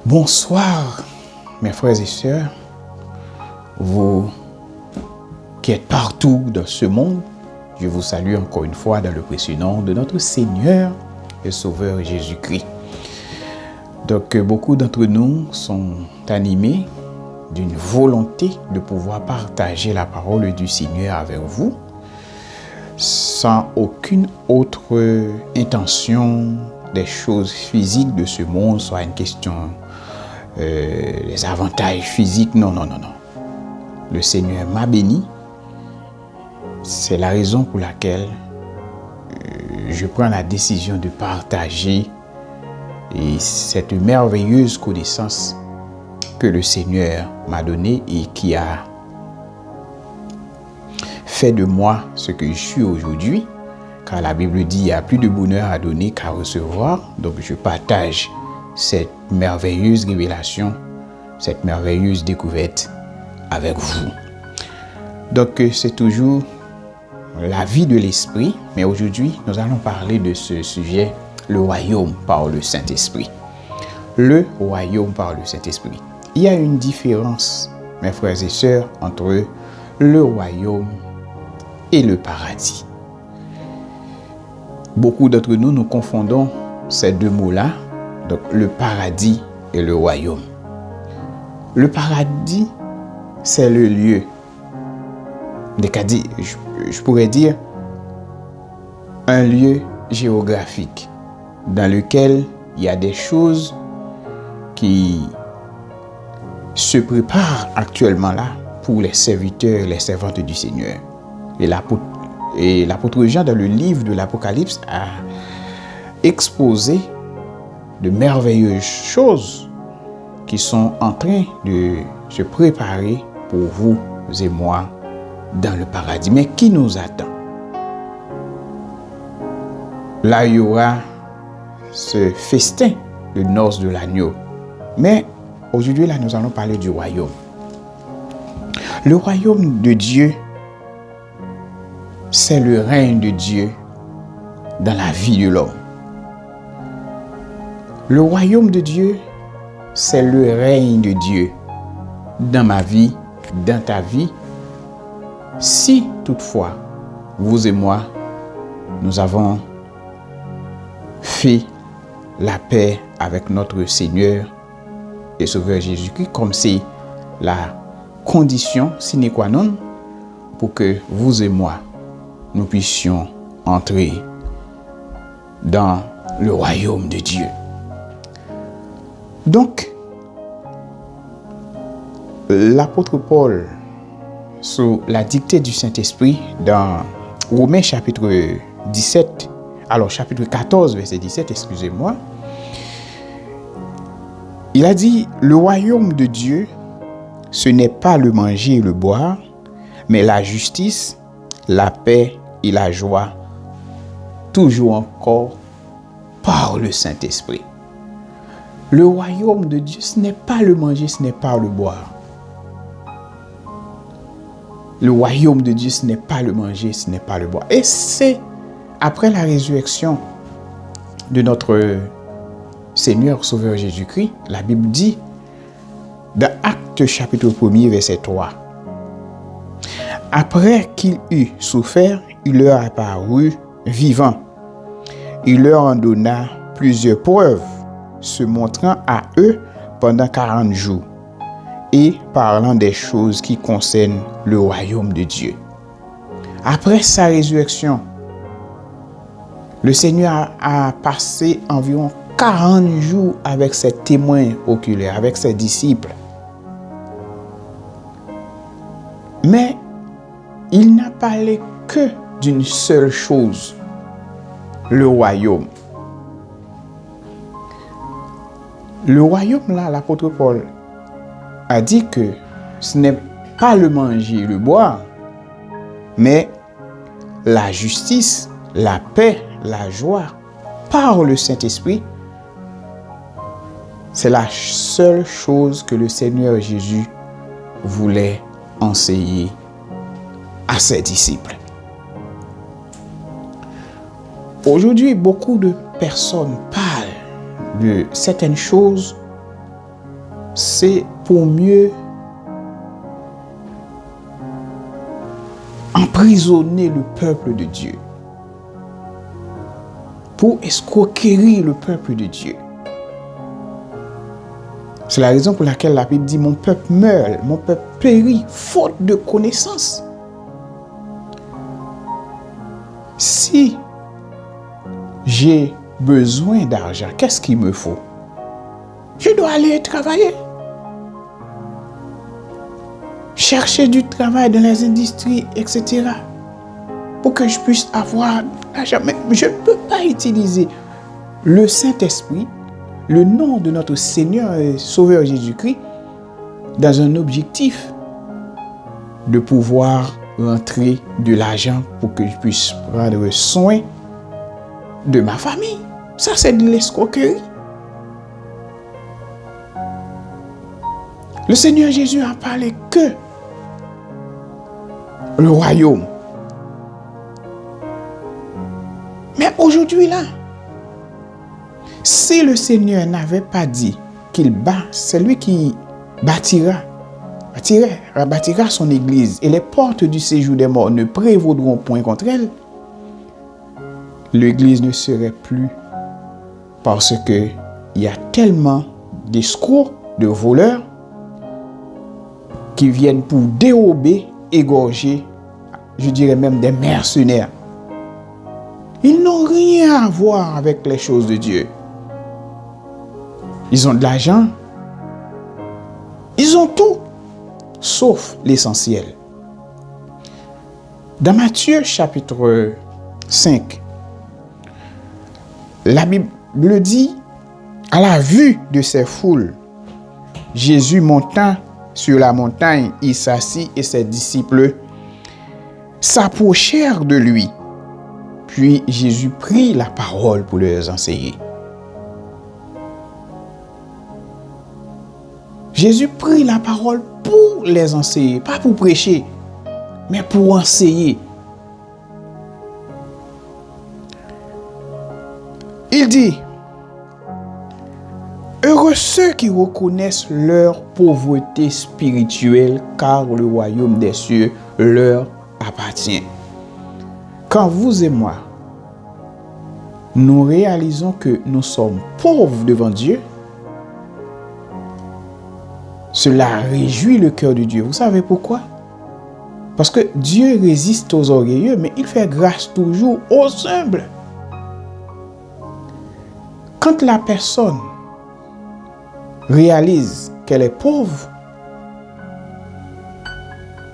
Bonsoir, mes frères et sœurs, vous qui êtes partout dans ce monde, je vous salue encore une fois dans le précieux nom de notre Seigneur et Sauveur Jésus-Christ. Donc, beaucoup d'entre nous sont animés d'une volonté de pouvoir partager la parole du Seigneur avec vous, sans aucune autre intention des choses physiques de ce monde, soit une question les avantages physiques. Non. Le Seigneur m'a béni. C'est la raison pour laquelle je prends la décision de partager cette merveilleuse connaissance que le Seigneur m'a donnée et qui a fait de moi ce que je suis aujourd'hui. Car la Bible dit qu'il n'y a plus de bonheur à donner qu'à recevoir. Donc je partage cette merveilleuse révélation, cette merveilleuse découverte avec vous. Donc c'est toujours la vie de l'esprit, mais aujourd'hui nous allons parler de ce sujet, le royaume par le Saint-Esprit. Le royaume par le Saint-Esprit. Il y a une différence, mes frères et sœurs, entre le royaume et le paradis. Beaucoup d'entre nous, nous confondons ces deux mots-là, donc le paradis et le royaume. Le paradis, c'est le lieu, je pourrais dire, un lieu géographique dans lequel il y a des choses qui se préparent actuellement là pour les serviteurs et les servantes du Seigneur. Et l'apôtre Jean, dans le livre de l'Apocalypse, a exposé de merveilleuses choses qui sont en train de se préparer pour vous et moi dans le paradis. Mais qui nous attend? Là, il y aura ce festin de noces de l'agneau. Mais aujourd'hui, là, nous allons parler du royaume. Le royaume de Dieu, c'est le règne de Dieu dans la vie de l'homme. Le royaume de Dieu, c'est le règne de Dieu dans ma vie, dans ta vie. Si toutefois, vous et moi, nous avons fait la paix avec notre Seigneur et Sauveur Jésus-Christ, comme c'est la condition sine qua non pour que vous et moi, nous puissions entrer dans le royaume de Dieu. Donc, l'apôtre Paul, sous la dictée du Saint-Esprit, dans Romains chapitre 17, alors chapitre 14, verset 17, excusez-moi, il a dit, le royaume de Dieu, ce n'est pas le manger et le boire, mais la justice, la paix et la joie, toujours encore par le Saint-Esprit. Le royaume de Dieu, ce n'est pas le manger, ce n'est pas le boire. Le royaume de Dieu, ce n'est pas le manger, ce n'est pas le boire. Et c'est après la résurrection de notre Seigneur Sauveur Jésus-Christ, la Bible dit, dans Actes chapitre 1er, verset 3, après qu'il eut souffert, il leur apparut vivant. Il leur en donna plusieurs preuves, se montrant à eux pendant 40 jours et parlant des choses qui concernent le royaume de Dieu. Après sa résurrection, le Seigneur a passé environ 40 jours avec ses témoins oculaires, avec ses disciples. Mais il n'a parlé que d'une seule chose, le royaume. Le royaume, là, l'apôtre Paul a dit que ce n'est pas le manger et le boire, mais la justice, la paix, la joie par le Saint-Esprit. C'est la seule chose que le Seigneur Jésus voulait enseigner à ses disciples. Aujourd'hui, beaucoup de personnes parlent de certaines choses c'est pour mieux emprisonner le peuple de Dieu, pour escroquerir le peuple de Dieu. C'est la raison pour laquelle la Bible dit: mon peuple meurt, mon peuple périt, faute de connaissance. Si j'ai besoin d'argent, qu'est-ce qu'il me faut? Je dois aller travailler. Chercher du travail dans les industries, etc. Pour que je puisse avoir l'argent. Mais je ne peux pas utiliser le Saint-Esprit, le nom de notre Seigneur et Sauveur Jésus-Christ, dans un objectif de pouvoir rentrer de l'argent pour que je puisse prendre soin de ma famille. Ça, c'est de l'escroquerie. Le Seigneur Jésus a parlé que le royaume. Mais aujourd'hui là, si le Seigneur n'avait pas dit qu'il c'est lui qui bâtira son église et les portes du séjour des morts ne prévaudront point contre elle, l'église ne serait plus, parce que il y a tellement d'escrocs, de voleurs qui viennent pour dérober, égorger, je dirais même des mercenaires. Ils n'ont rien à voir avec les choses de Dieu. Ils ont de l'argent, ils ont tout, sauf l'essentiel. Dans Matthieu chapitre 5, la Bible dit: à la vue de ces foules, Jésus montant sur la montagne, il s'assit et ses disciples s'approchèrent de lui. Puis Jésus prit la parole pour leur enseigner. Jésus prit la parole pour les enseigner, pas pour prêcher, mais pour enseigner. Il dit: heureux ceux qui reconnaissent leur pauvreté spirituelle, car le royaume des cieux leur appartient. Quand vous et moi, nous réalisons que nous sommes pauvres devant Dieu, cela réjouit le cœur de Dieu. Vous savez pourquoi? Parce que Dieu résiste aux orgueilleux, mais il fait grâce toujours aux humbles. Quand la personne réalise qu'elle est pauvre,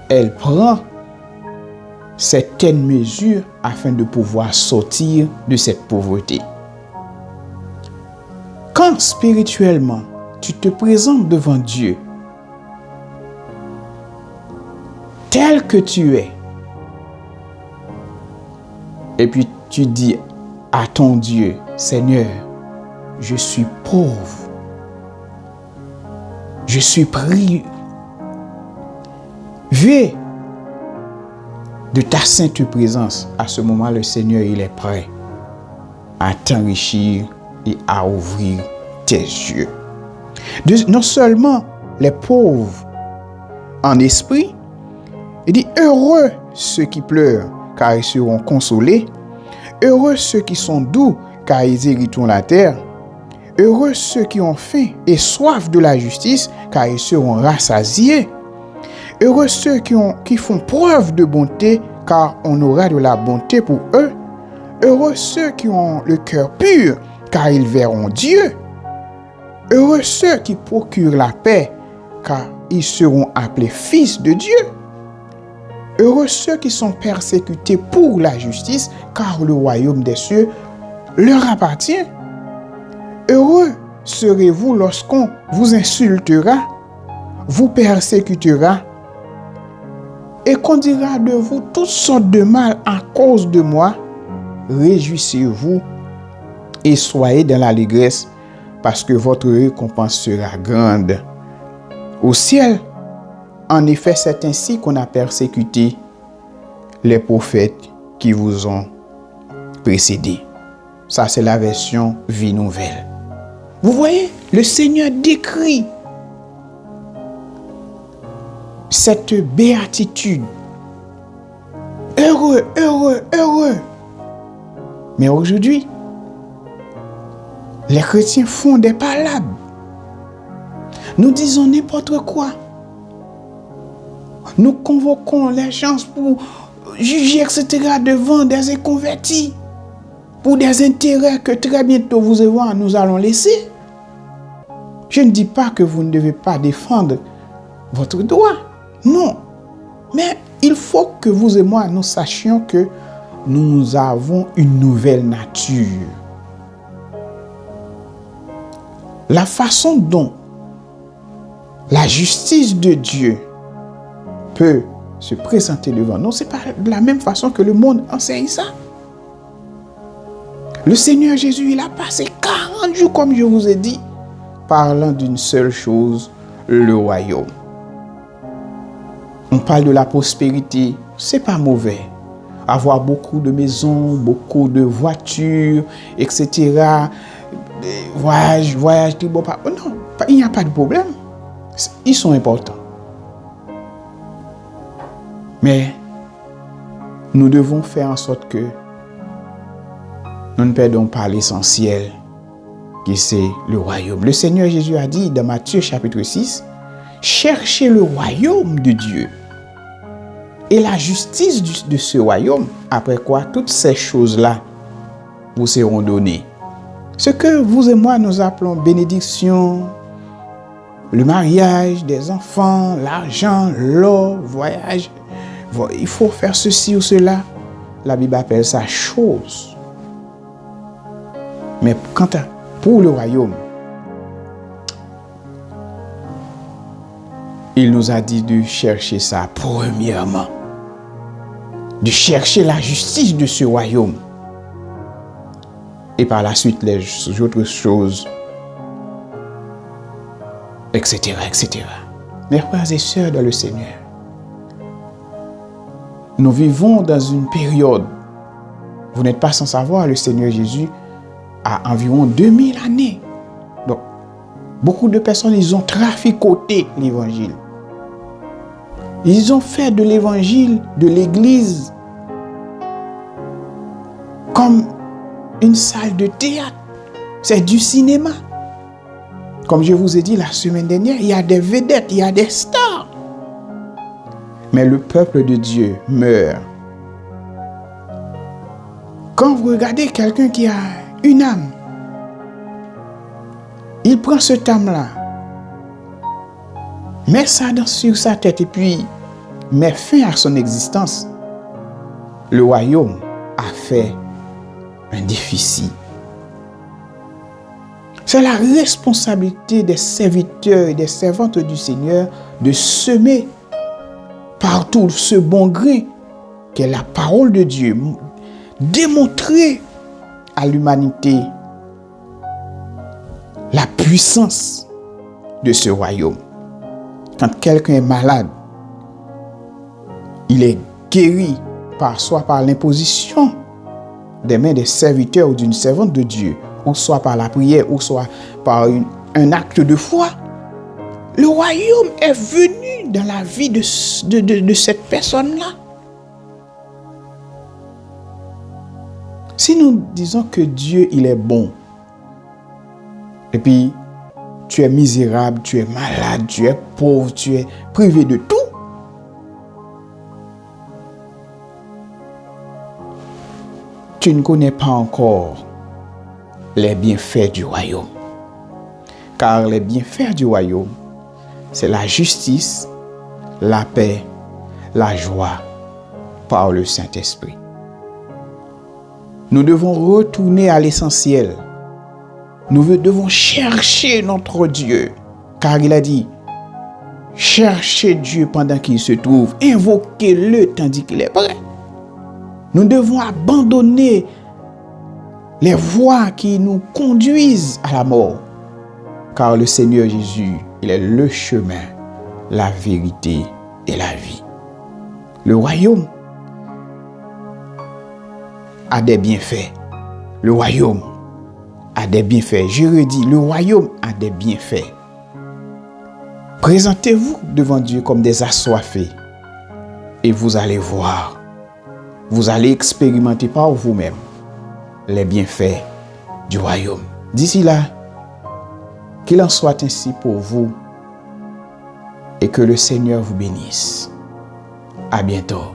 elle prend certaines mesures afin de pouvoir sortir de cette pauvreté. Quand spirituellement tu te présentes devant Dieu tel que tu es, et puis tu dis à ton Dieu: Seigneur, je suis pauvre, je suis privé de ta sainte présence. À ce moment, le Seigneur, il est prêt à t'enrichir et à ouvrir tes yeux. Non seulement les pauvres en esprit, il dit: heureux ceux qui pleurent, car ils seront consolés. Heureux ceux qui sont doux, car ils hériteront la terre. Heureux ceux qui ont faim et soif de la justice, car ils seront rassasiés. Heureux ceux qui font preuve de bonté, car on aura de la bonté pour eux. Heureux ceux qui ont le cœur pur, car ils verront Dieu. Heureux ceux qui procurent la paix, car ils seront appelés fils de Dieu. Heureux ceux qui sont persécutés pour la justice, car le royaume des cieux leur appartient. Heureux serez-vous lorsqu'on vous insultera, vous persécutera, et qu'on dira de vous toutes sortes de mal à cause de moi. Réjouissez-vous et soyez dans l'allégresse, parce que votre récompense sera grande au ciel. En effet, c'est ainsi qu'on a persécuté les prophètes qui vous ont précédés. Ça, c'est la version Vie Nouvelle. Vous voyez, le Seigneur décrit cette béatitude. Heureux, heureux, heureux. Mais aujourd'hui, les chrétiens font des palabres. Nous disons n'importe quoi. Nous convoquons les gens pour juger, etc. devant des inconvertis. Pour des intérêts que très bientôt vous et moi, nous allons laisser. Je ne dis pas que vous ne devez pas défendre votre droit. Non. Mais il faut que vous et moi, nous sachions que nous avons une nouvelle nature. La façon dont la justice de Dieu peut se présenter devant nous, ce n'est pas de la même façon que le monde enseigne ça. Le Seigneur Jésus, il a passé 40 jours, comme je vous ai dit, parlant d'une seule chose, le royaume. On parle de la prospérité, c'est pas mauvais. Avoir beaucoup de maisons, beaucoup de voitures, etc. Voyage, tout bon. Non, il n'y a pas de problème. Ils sont importants. Mais nous devons faire en sorte que nous ne perdons pas l'essentiel, qui c'est le royaume. Le Seigneur Jésus a dit dans Matthieu chapitre 6, cherchez le royaume de Dieu et la justice de ce royaume, après quoi toutes ces choses-là vous seront données. Ce que vous et moi nous appelons bénédiction, le mariage, des enfants, l'argent, l'or, voyage, il faut faire ceci ou cela. La Bible appelle ça chose. Mais pour le royaume, il nous a dit de chercher ça premièrement. De chercher la justice de ce royaume. Et par la suite, les autres choses, etc., etc. Mes frères et sœurs dans le Seigneur, nous vivons dans une période, vous n'êtes pas sans savoir, le Seigneur Jésus a environ 2000 années. Donc, beaucoup de personnes, ils ont traficoté l'évangile. Ils ont fait de l'évangile, de l'église, comme une salle de théâtre. C'est du cinéma. Comme je vous ai dit la semaine dernière, il y a des vedettes, il y a des stars. Mais le peuple de Dieu meurt. Quand vous regardez quelqu'un qui a une âme, il prend cette âme-là, met ça sur sa tête et puis met fin à son existence. Le royaume a fait un déficit. C'est la responsabilité des serviteurs et des servantes du Seigneur de semer partout ce bon grain qu'est la parole de Dieu, démontrer à l'humanité la puissance de ce royaume. Quand quelqu'un est malade, il est guéri soit par l'imposition des mains des serviteurs ou d'une servante de Dieu, ou soit par la prière, ou soit par un acte de foi. Le royaume est venu dans la vie de cette personne-là. Si nous disons que Dieu, il est bon, et puis tu es misérable, tu es malade, tu es pauvre, tu es privé de tout, tu ne connais pas encore les bienfaits du royaume. Car les bienfaits du royaume, c'est la justice, la paix, la joie par le Saint-Esprit. Nous devons retourner à l'essentiel. Nous devons chercher notre Dieu. Car il a dit, cherchez Dieu pendant qu'il se trouve, invoquez-le tandis qu'il est prêt. Nous devons abandonner les voies qui nous conduisent à la mort. Car le Seigneur Jésus, il est le chemin, la vérité et la vie. Le royaume a des bienfaits. Le royaume a des bienfaits. Je redis, le royaume a des bienfaits. Présentez-vous devant Dieu comme des assoiffés et vous allez voir, vous allez expérimenter par vous-même les bienfaits du royaume. D'ici là, qu'il en soit ainsi pour vous et que le Seigneur vous bénisse. À bientôt.